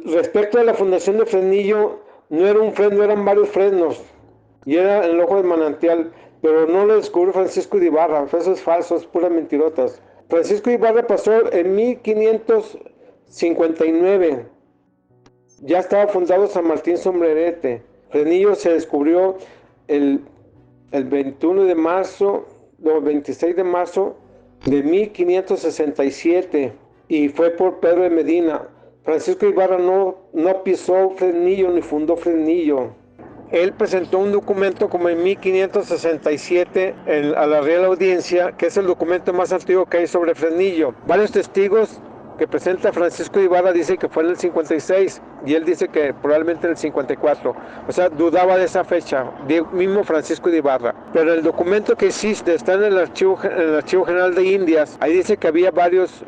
Respecto a la fundación de Fresnillo, no era un fresno, eran varios fresnos, y era en el ojo del manantial, pero no lo descubrió Francisco de Ibarra, eso es falso, es pura mentirotas. Francisco de Ibarra pasó en 1559, ya estaba fundado San Martín Sombrerete. Fresnillo se descubrió el, el 21 de marzo, no, 26 de marzo de 1567 y fue por Pedro de Medina. Francisco Ibarra no pisó Fresnillo ni fundó Fresnillo. Él presentó un documento como en 1567 a la Real Audiencia, que es el documento más antiguo que hay sobre Fresnillo. Varios testigos que presenta Francisco Ibarra dicen que fue en el 56 y él dice que probablemente en el 54. O sea, dudaba de esa fecha, mismo Francisco de Ibarra. Pero el documento que existe está en el Archivo General de Indias. Ahí dice que había varios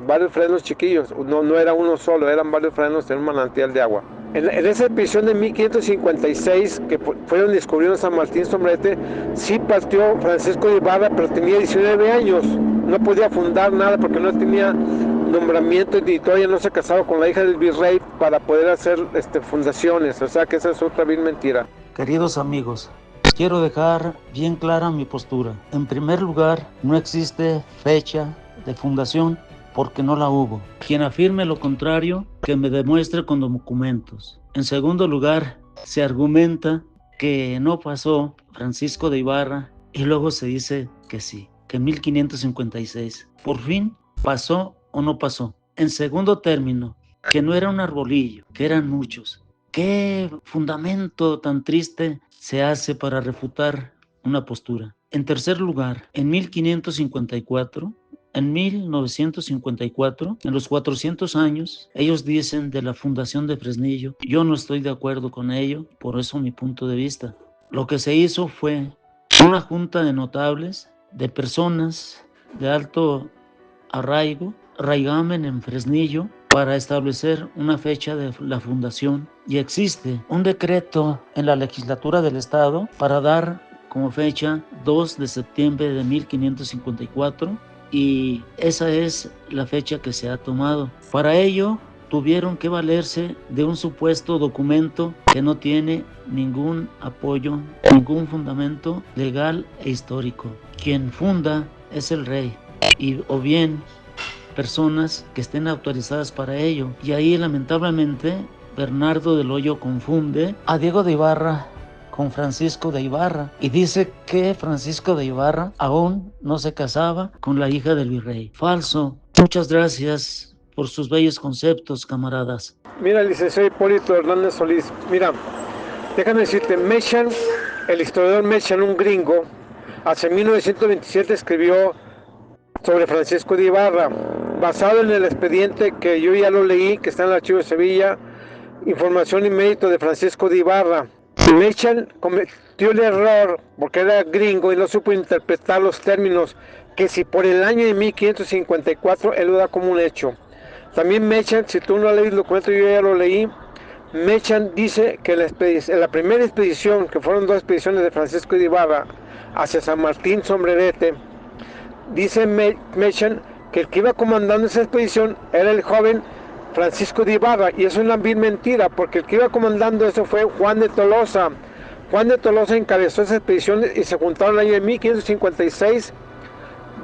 varios fresnos chiquillos. No era uno solo, eran varios fresnos en un manantial de agua. En esa expedición de 1556, que fue donde descubrieron San Martín Sombrerete, sí partió Francisco de Ibarra, pero tenía 19 años. No podía fundar nada porque no tenía nombramiento y todavía no se casaba con la hija del virrey para poder hacer fundaciones. O sea que esa es otra bien mentira. Queridos amigos, quiero dejar bien clara mi postura. En primer lugar, no existe fecha de fundación porque no la hubo. Quien afirme lo contrario, que me demuestre con documentos. En segundo lugar, se argumenta que no pasó Francisco de Ibarra y luego se dice que sí, que en 1556. Por fin, ¿pasó o no pasó? En segundo término, que no era un arbolillo, que eran muchos. ¿Qué fundamento tan triste se hace para refutar una postura? En tercer lugar, en 1554, en 1954, en los 400 años, ellos dicen de la fundación de Fresnillo. Yo no estoy de acuerdo con ello, por eso mi punto de vista. Lo que se hizo fue una junta de notables, de personas de alto arraigamen en Fresnillo, para establecer una fecha de la fundación, y existe un decreto en la legislatura del estado para dar como fecha 2 de septiembre de 1554 y esa es la fecha que se ha tomado. Para ello tuvieron que valerse de un supuesto documento que no tiene ningún apoyo, ningún fundamento legal e histórico. Quien funda es el rey o bien personas que estén autorizadas para ello. Y ahí lamentablemente Bernardo del Hoyo confunde a Diego de Ibarra con Francisco de Ibarra y dice que Francisco de Ibarra aún no se casaba con la hija del virrey. Falso. Muchas gracias por sus bellos conceptos, camaradas. Mira, licenciado Hipólito Hernández Solís, mira, déjame decirte, Mechan, el historiador Mechan, un gringo, hace 1927 escribió sobre Francisco de Ibarra, basado en el expediente que yo ya lo leí, que está en el Archivo de Sevilla, información y mérito de Francisco de Ibarra. Mechan cometió el error, porque era gringo y no supo interpretar los términos, que si por el año de 1554 él lo da como un hecho. También Mechan, si tú no has leído el documento, yo ya lo leí, Mechan dice que la primera expedición, que fueron 2 expediciones de Francisco de Ibarra hacia San Martín Sombrerete, dice Mechan que el que iba comandando esa expedición era el joven Francisco de Ibarra, y eso es una vil mentira, porque el que iba comandando eso fue Juan de Tolosa. Juan de Tolosa encabezó esa expedición y se juntaron el año de 1556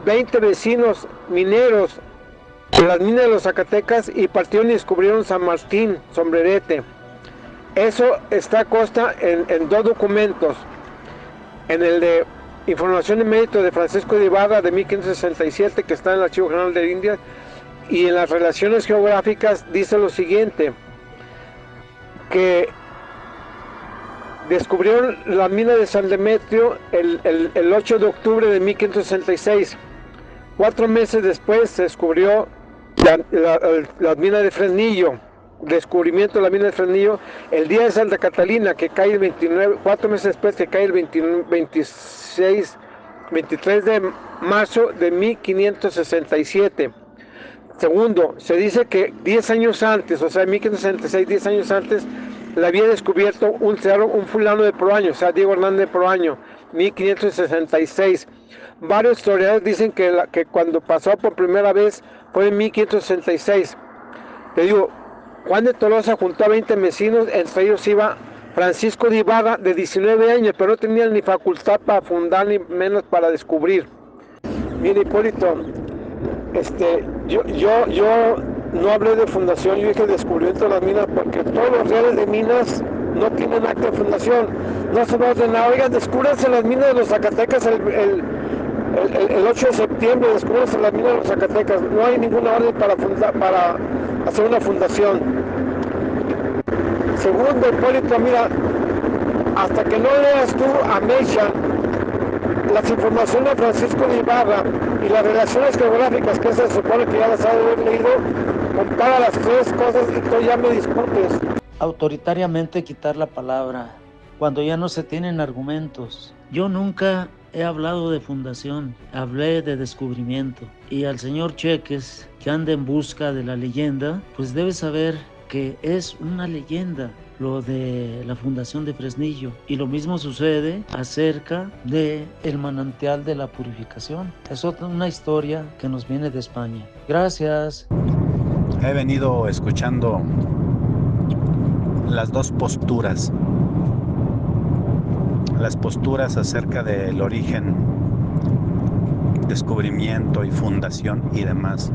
20 vecinos mineros de las minas de los Zacatecas y partieron y descubrieron San Martín Sombrerete. Eso está consta en 2 documentos, en el de información y mérito de Francisco de Ibarra de 1567, que está en el Archivo General de Indias, y en las relaciones geográficas dice lo siguiente, que descubrieron la mina de San Demetrio el 8 de octubre de 1566. 4 meses después se descubrió la mina de Fresnillo, descubrimiento de la mina de Fresnillo, el día de Santa Catalina, que cae el 29, 4 meses después, que cae el 23 de marzo de 1567. Segundo, se dice que 10 años antes, o sea, en 1566, 10 años antes, le había descubierto un fulano de Proaño, o sea, Diego Hernández de Proaño, 1566. Varios historiadores dicen que cuando pasó por primera vez fue en 1566. Te digo, Juan de Tolosa juntó a 20 vecinos, entre ellos iba Francisco de Ibarra, de 19 años, pero no tenía ni facultad para fundar, ni menos para descubrir. Mire, Hipólito, yo no hablé de fundación, yo dije descubrimiento de las minas, porque todos los reales de minas no tienen acta de fundación. No se va a ordenar, oigan, descúbranse las minas de los Zacatecas el 8 de septiembre, descúbranse las minas de los Zacatecas. No hay ninguna orden para hacer una fundación. Segundo, Hipólito, mira, hasta que no leas tú a Mecha las informaciones de Francisco de Ibarra y las relaciones geográficas que se supone que ya las ha de haber leído, compara las tres cosas y tú ya me discutes. Autoritariamente quitar la palabra cuando ya no se tienen argumentos. Yo nunca he hablado de fundación, hablé de descubrimiento. Y al señor Cheques, que anda en busca de la leyenda, pues debe saber que es una leyenda lo de la fundación de Fresnillo, y lo mismo sucede acerca de el manantial de la purificación. Es una historia que nos viene de España. Gracias. He venido escuchando las dos posturas, las posturas acerca del origen, descubrimiento y fundación y demás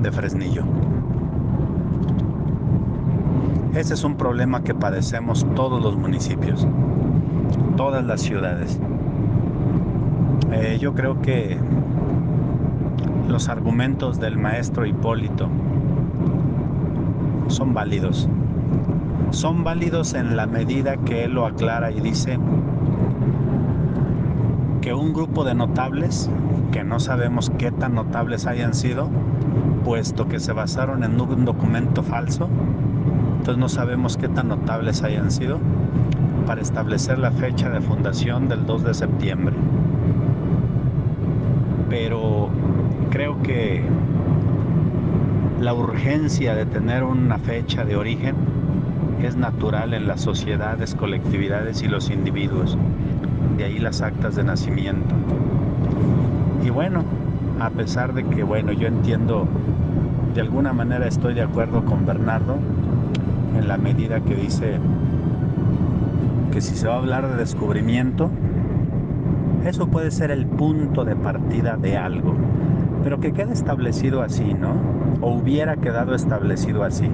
de Fresnillo. Ese es un problema que padecemos todos los municipios, todas las ciudades. Yo creo que los argumentos del maestro Hipólito son válidos. Son válidos en la medida que él lo aclara y dice que un grupo de notables, que no sabemos qué tan notables hayan sido, puesto que se basaron en un documento falso, entonces no sabemos qué tan notables hayan sido para establecer la fecha de fundación del 2 de septiembre. Pero creo que la urgencia de tener una fecha de origen es natural en las sociedades, colectividades y los individuos. De ahí las actas de nacimiento. Y bueno, a pesar de que, yo entiendo, de alguna manera estoy de acuerdo con Bernardo, en la medida que dice que si se va a hablar de descubrimiento, eso puede ser el punto de partida de algo, pero que quede establecido así, ¿no? O hubiera quedado establecido así.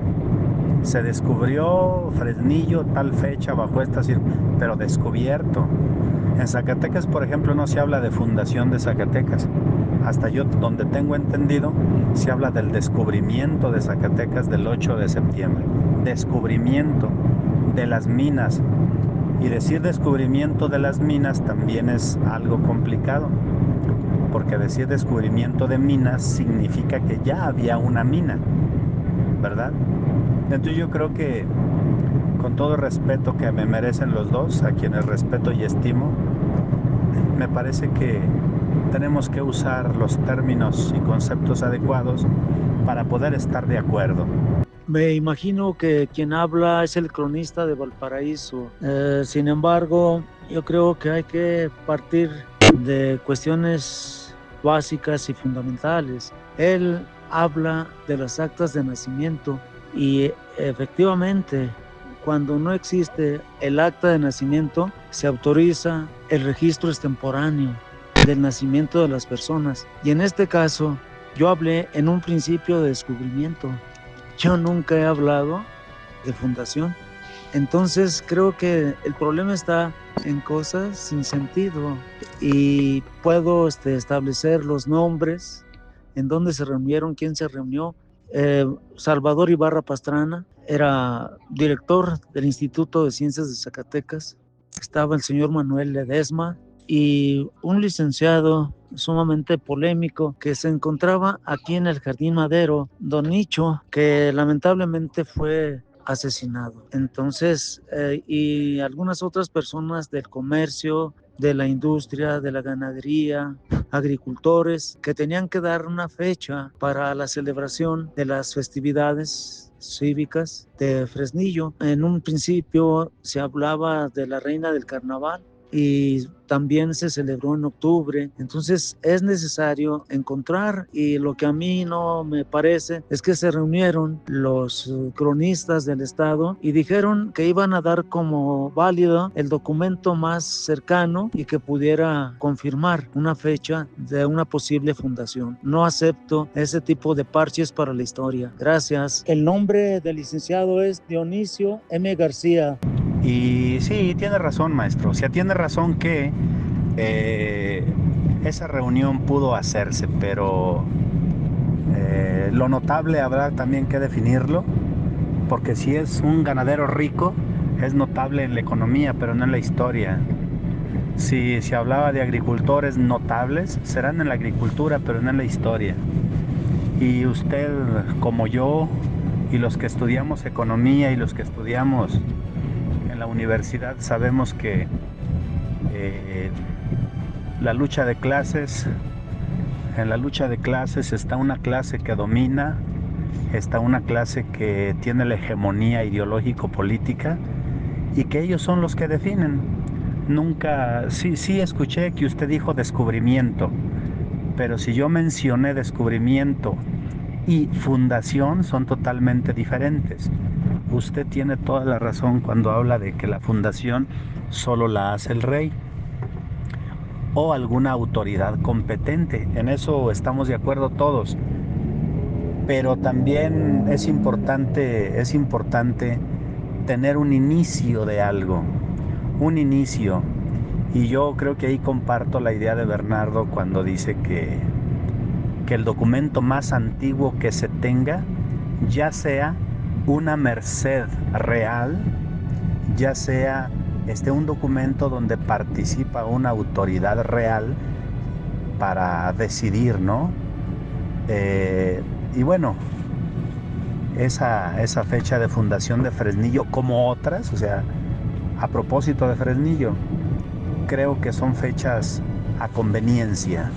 Se descubrió Fresnillo tal fecha bajo estas circunstancias, pero descubierto. En Zacatecas, por ejemplo, no se habla de fundación de Zacatecas. Hasta yo, donde tengo entendido, se habla del descubrimiento de Zacatecas del 8 de septiembre. Descubrimiento de las minas. Y decir descubrimiento de las minas también es algo complicado, porque decir descubrimiento de minas significa que ya había una mina, ¿verdad? Entonces yo creo que, con todo el respeto que me merecen los dos, a quienes respeto y estimo, me parece que tenemos que usar los términos y conceptos adecuados para poder estar de acuerdo. Me imagino que quien habla es el cronista de Valparaíso. Sin embargo, yo creo que hay que partir de cuestiones básicas y fundamentales. Él habla de las actas de nacimiento y efectivamente, cuando no existe el acta de nacimiento, se autoriza el registro extemporáneo del nacimiento de las personas. Y en este caso, yo hablé en un principio de descubrimiento. Yo nunca he hablado de fundación. Entonces creo que el problema está en cosas sin sentido, y puedo establecer los nombres, en dónde se reunieron, quién se reunió. Salvador Ibarra Pastrana era director del Instituto de Ciencias de Zacatecas. Estaba el señor Manuel Ledesma y un licenciado sumamente polémico que se encontraba aquí en el Jardín Madero, Don Nicho, que lamentablemente fue asesinado. Entonces, y algunas otras personas del comercio, de la industria, de la ganadería, agricultores, que tenían que dar una fecha para la celebración de las festividades cívicas de Fresnillo. En un principio se hablaba de la reina del carnaval, y también se celebró en octubre. Entonces es necesario encontrar, y lo que a mí no me parece es que se reunieron los cronistas del estado y dijeron que iban a dar como válido el documento más cercano y que pudiera confirmar una fecha de una posible fundación. No acepto ese tipo de parches para la historia. Gracias. El nombre del licenciado es Dionisio M. García. Y sí, tiene razón, maestro. O sea, tiene razón que esa reunión pudo hacerse, pero lo notable habrá también que definirlo, porque si es un ganadero rico, es notable en la economía, pero no en la historia. Si se hablaba de agricultores notables, serán en la agricultura, pero no en la historia. Y usted, como yo, y los que estudiamos economía y los que estudiamos en la universidad, sabemos que la lucha de clases, en la lucha de clases está una clase que domina, está una clase que tiene la hegemonía ideológico-política y que ellos son los que definen. Nunca, sí escuché que usted dijo descubrimiento, pero si yo mencioné descubrimiento y fundación son totalmente diferentes. Usted tiene toda la razón cuando habla de que la fundación solo la hace el rey o alguna autoridad competente. En eso estamos de acuerdo todos. Pero también es importante tener un inicio de algo, un inicio. Y yo creo que ahí comparto la idea de Bernardo cuando dice que el documento más antiguo que se tenga, ya sea una merced real, ya sea un documento donde participa una autoridad real para decidir, ¿no? Y bueno, esa fecha de fundación de Fresnillo, como otras, o sea, a propósito de Fresnillo, creo que son fechas a conveniencia.